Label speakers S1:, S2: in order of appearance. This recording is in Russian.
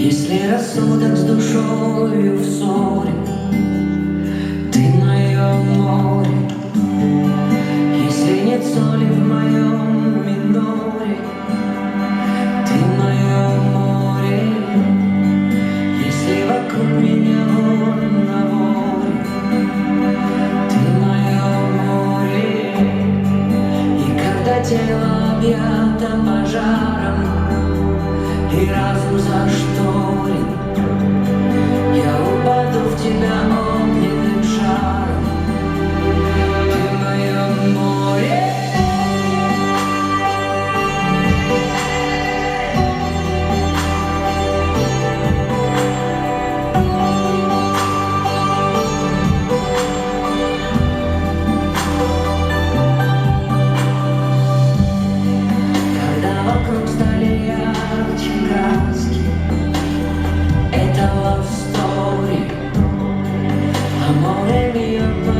S1: Если рассудок с душою в ссоре, ты мое море. Если нет соли в моем миноре, ты мое море. Если вокруг меня вон на море, ты мое море. И когда тело объято пожаром и разум зашторен, я упаду в тебя огненным шаром. Ты мое море. Когда вокруг стали ярче краски, это love story, а море бьет по